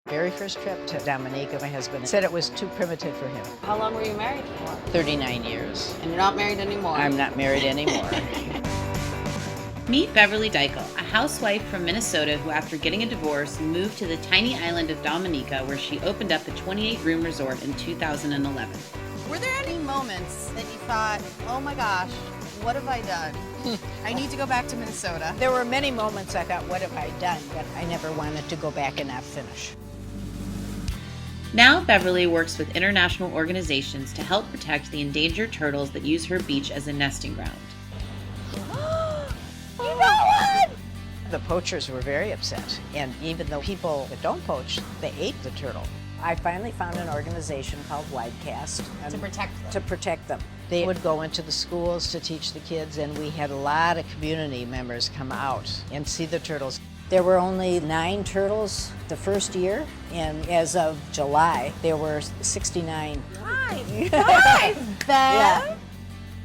Very first trip to Dominica, my husband said it was too primitive for him. How long were you married for? 39 years. And you're not married anymore? I'm not married anymore. Meet Beverly Deikel, a housewife from Minnesota who, after getting a divorce, moved to the tiny island of Dominica, where she opened up a 28-room resort in 2011. Were there any moments that you thought, oh my gosh, what have I done? I need to go back to Minnesota. There were many moments I thought, what have I done? But I never wanted to go back and not finish. Now, Beverly works with international organizations to help protect the endangered turtles that use her beach as a nesting ground. You know what? The poachers were very upset, and even though people that don't poach, they ate the turtle. I finally found an organization called WIDECAST. To protect them. To protect them. They would go into the schools to teach the kids, and we had a lot of community members come out and see the turtles. There were only 9 turtles the first year, and as of July, there were 69. Nice, Bev! Yeah.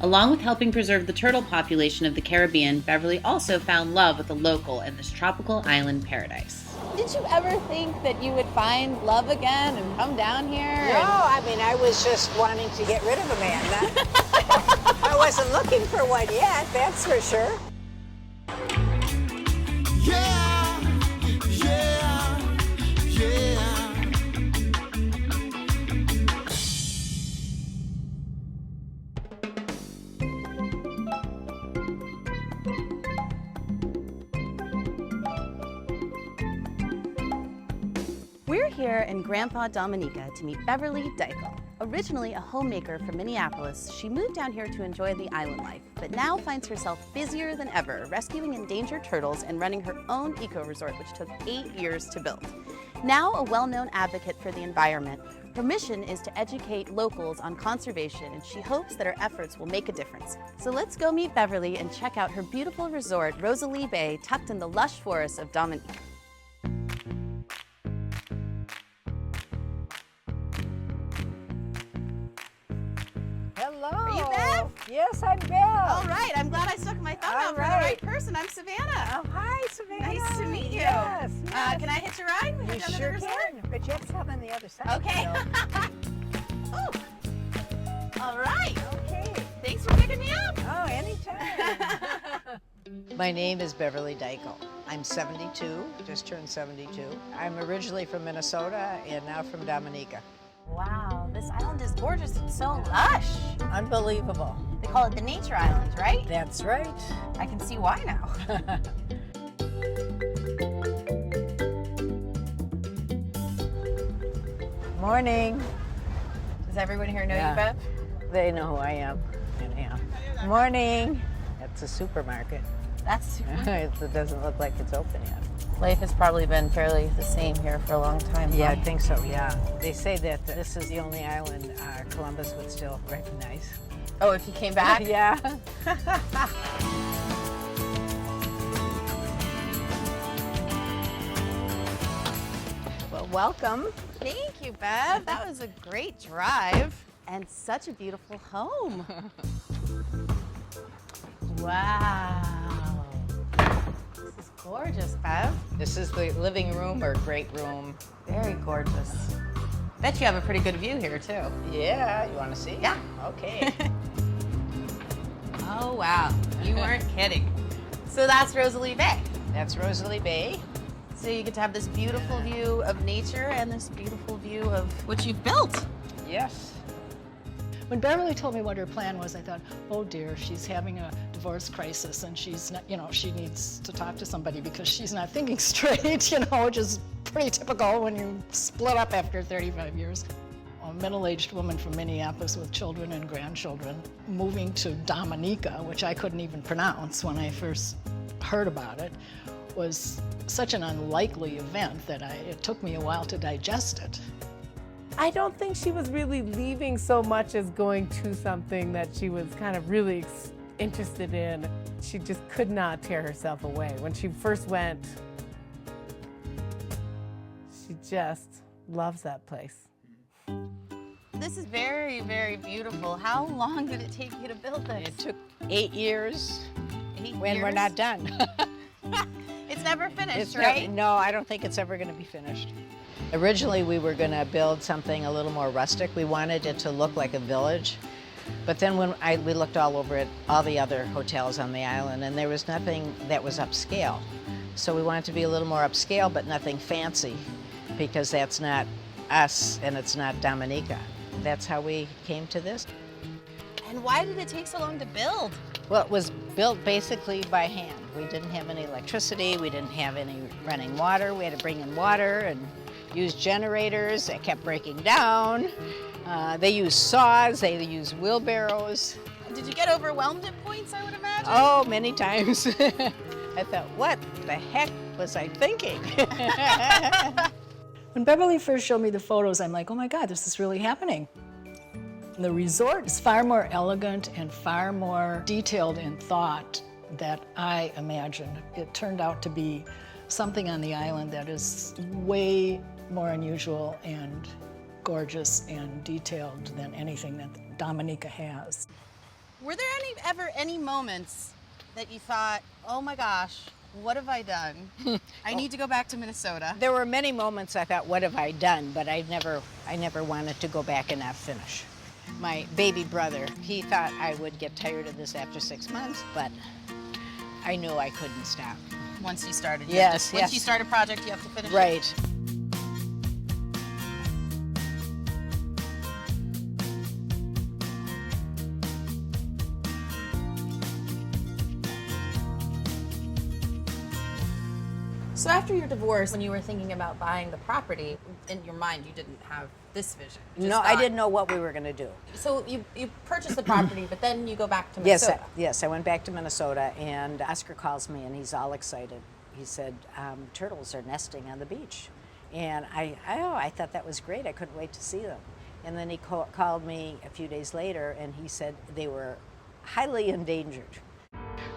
Along with helping preserve the turtle population of the Caribbean, Beverly also found love with a local in this tropical island paradise. Did you ever think that you would find love again and come down here? No, I mean, I was just wanting to get rid of a man. I wasn't looking for one yet, that's for sure. We're here in Grandpa Dominica to meet Beverly Deikel. Originally a homemaker from Minneapolis, she moved down here to enjoy the island life, but now finds herself busier than ever, rescuing endangered turtles and running her own eco resort, which took 8 years to build. Now a well-known advocate for the environment, her mission is to educate locals on conservation, and she hopes that her efforts will make a difference. So let's go meet Beverly and check out her beautiful resort, Rosalie Bay, tucked in the lush forests of Dominica. Hello. Are you Bev? Yes, I'm Bev. All right, I'm glad I stuck my thumb out for the right. right person. I'm Savannah. Oh, hi, Savannah. Nice to meet you. Yes, yes. Can I hitch a ride? You Down to the sure resort? can, but you have to have on the other side. Okay. So. Oh. All right. Okay. Thanks for picking me up. Oh, anytime. My name is Beverly Deikel. I'm 72, just turned 72. I'm originally from Minnesota and now from Dominica. Wow, this island is gorgeous. It's so lush. Unbelievable. They call it the Nature Island, right? That's right. I can see why now. Morning. Does everyone here know Yeah. you, Bev? They know who I am. Anyhow. Morning. That's a supermarket. That's super. It doesn't look like it's open yet. Life has probably been fairly the same here for a long time. Yeah, I huh? think so, yeah. They say that this is the only island Columbus would still recognize. Oh, if you came back? Yeah. Well, welcome. Thank you, Bev. That was a great drive. And such a beautiful home. Wow. This is gorgeous, Bev. This is the living room or great room. Very gorgeous. Bet you have a pretty good view here, too. Yeah, you want to see? Yeah. Okay. Oh, wow. You weren't kidding. So that's Rosalie Bay. That's Rosalie Bay. So you get to have this beautiful view of nature and this beautiful view of what you've built. Yes. When Beverly told me what her plan was, I thought, oh dear, she's having a divorce crisis and she's not, she needs to talk to somebody because she's not thinking straight, which is pretty typical when you split up after 35 years. A middle-aged woman from Minneapolis with children and grandchildren moving to Dominica, which I couldn't even pronounce when I first heard about it, was such an unlikely event that it took me a while to digest it. I don't think she was really leaving so much as going to something that she was kind of really interested in. She just could not tear herself away. When she first went, she just loves that place. This is very, very beautiful. How long did it take you to build this? It took 8 years 8 when we're years? not done. It's never finished, It's right? no, I don't think it's ever going to be finished. Originally, we were going to build something a little more rustic. We wanted it to look like a village. But then when we looked all over at all the other hotels on the island, and there was nothing that was upscale. So we wanted to be a little more upscale, but nothing fancy, because that's not us and it's not Dominica. That's how we came to this. And why did it take so long to build? Well, it was built basically by hand. We didn't have any electricity, we didn't have any running water. We had to bring in water and use generators that kept breaking down. They used saws, they used wheelbarrows. Did you get overwhelmed at points, I would imagine? Oh, many times. I thought, what the heck was I thinking? When Beverly first showed me the photos, I'm like, oh my God, this is really happening. And the resort is far more elegant and far more detailed in thought that I imagined. It turned out to be something on the island that is way more unusual and gorgeous and detailed than anything that Dominica has. Were there ever any moments that you thought, oh my gosh, what have I done? I need to go back to Minnesota. There were many moments I thought, what have I done? But I never wanted to go back and not finish. My baby brother, he thought I would get tired of this after 6 months, but I knew I couldn't stop. Once you started, Yes, once yes. you start a project, you have to finish it. Right. So after your divorce, when you were thinking about buying the property, in your mind you didn't have this vision. You just No, I thought- didn't know what we were going to do. So you purchased the property, but then you go back to Minnesota. Yes, I went back to Minnesota, and Oscar calls me, and he's all excited. He said, turtles are nesting on the beach. And I thought that was great. I couldn't wait to see them. And then he called me a few days later, and he said they were highly endangered.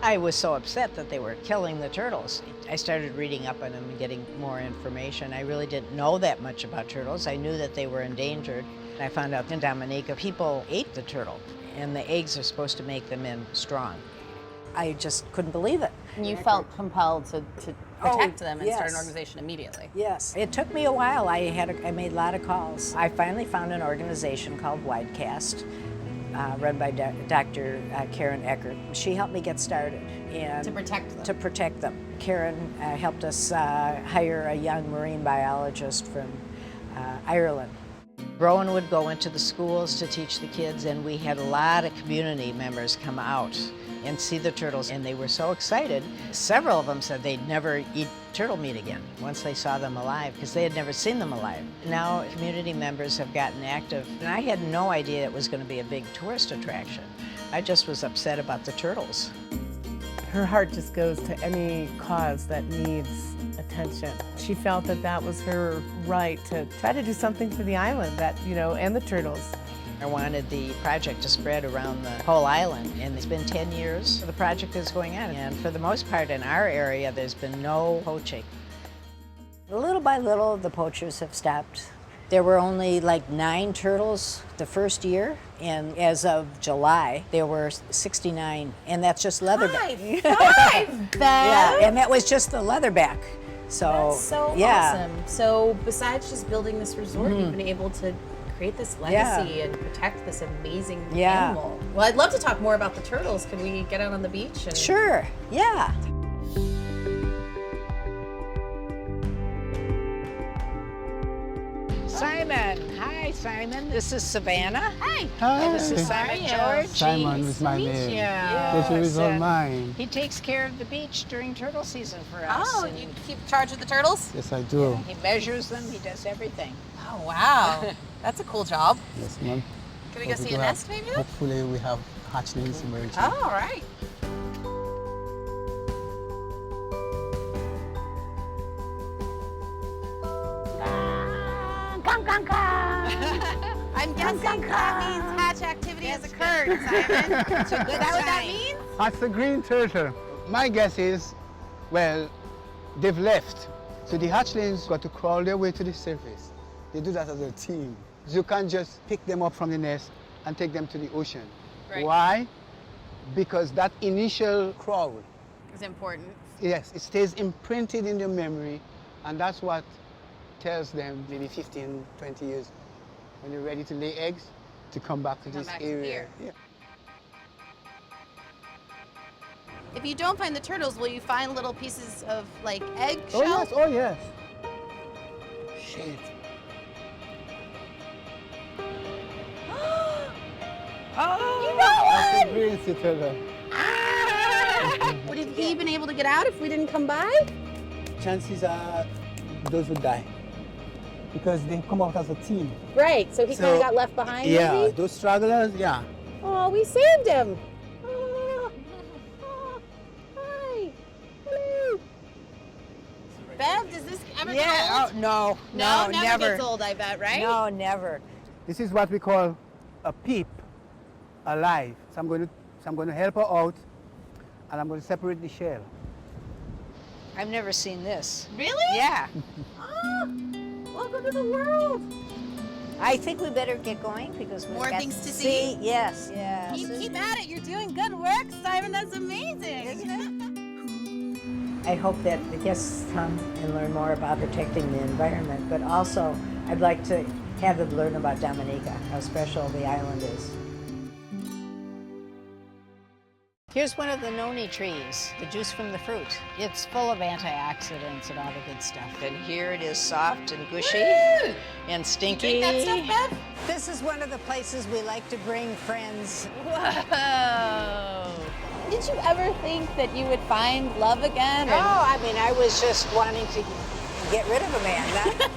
I was so upset that they were killing the turtles. I started reading up on them and getting more information. I really didn't know that much about turtles. I knew that they were endangered. I found out in Dominica, people ate the turtle, and the eggs are supposed to make them strong. I just couldn't believe it. And you felt compelled to protect them and start an yes. organization immediately. Yes, it took me a while. I made a lot of calls. I finally found an organization called WIDECAST, run by Dr. Karen Eckert. She helped me get started. And To protect them. To protect them. Karen helped us hire a young marine biologist from Ireland. Rowan would go into the schools to teach the kids, and we had a lot of community members come out and see the turtles, and they were so excited. Several of them said they'd never eat turtle meat again once they saw them alive, because they had never seen them alive. Now community members have gotten active, and I had no idea it was going to be a big tourist attraction. I just was upset about the turtles. Her heart just goes to any cause that needs attention. She felt that that was her right to try to do something for the island, and the turtles. I wanted the project to spread around the whole island, and it's been 10 years the project is going on, and for the most part in our area there's been no poaching. Little by little the poachers have stopped. There were only like 9 turtles the first year, and as of July there were 69, and that's just leatherback. Five, Bev! Yeah, and that was just the leatherback. So That's so yeah. awesome. So besides just building this resort, you've been able to create this legacy Yeah. and protect this amazing Yeah. animal. Well, I'd love to talk more about the turtles. Can we get out on the beach? And Sure, yeah. Simon, hi Simon. This is Savannah. Hi. Hi. This is Simon George. Simon is my name. Pleasure is all mine. He takes care of the beach during turtle season for us. Oh, and you keep charge of the turtles? Yes, I do. he measures them, he does everything. Oh, wow. That's a cool job. Yes, ma'am. Can we go see a nest maybe? Hopefully we have hatchlings emerging. Oh, all right. I'm guessing that means hatch activity has occurred, Simon. It's a good Is that what that sign. means? That's the green turtle. My guess is, well, they've left. So the hatchlings got to crawl their way to the surface. They do that as a team. You can't just pick them up from the nest and take them to the ocean. Right. Why? Because that initial crawl, It's important. yes, it stays imprinted in your memory, and that's what tells them maybe 15, 20 years when you're ready to lay eggs to come back to this back to area. here. Yeah. If you don't find the turtles, will you find little pieces of like egg Oh shell? yes, oh yes. Shit. That's a green sea turtle. Would he been able to get out if we didn't come by? Chances are those would die because they come out as a team. Right, so he kind So, of got left behind Yeah, maybe? those stragglers, yeah. Oh, we saved him. Oh, hi. Hello. Bev, does this ever get Yeah, old? oh, no, No, no, never never. gets old, I bet, right? No, never. This is what we call a peep alive. So I'm going to help her out, and I'm going to separate the shell. I've never seen this. Really? Yeah. Ah, welcome to the world. I think we better get going because we've More got things to see? Yes, yes. Keep at it. You're doing good work, Simon. That's amazing. Isn't it? I hope that the guests come and learn more about protecting the environment, but also I'd like to have them learn about Dominica, how special the island is. Here's one of the noni trees, the juice from the fruit. It's full of antioxidants and all the good stuff. And here it is soft and gushy and stinky. Drink that stuff, Bev? This is one of the places we like to bring friends. Whoa. Did you ever think that you would find love again? Oh, I mean, I was just wanting to get rid of a man.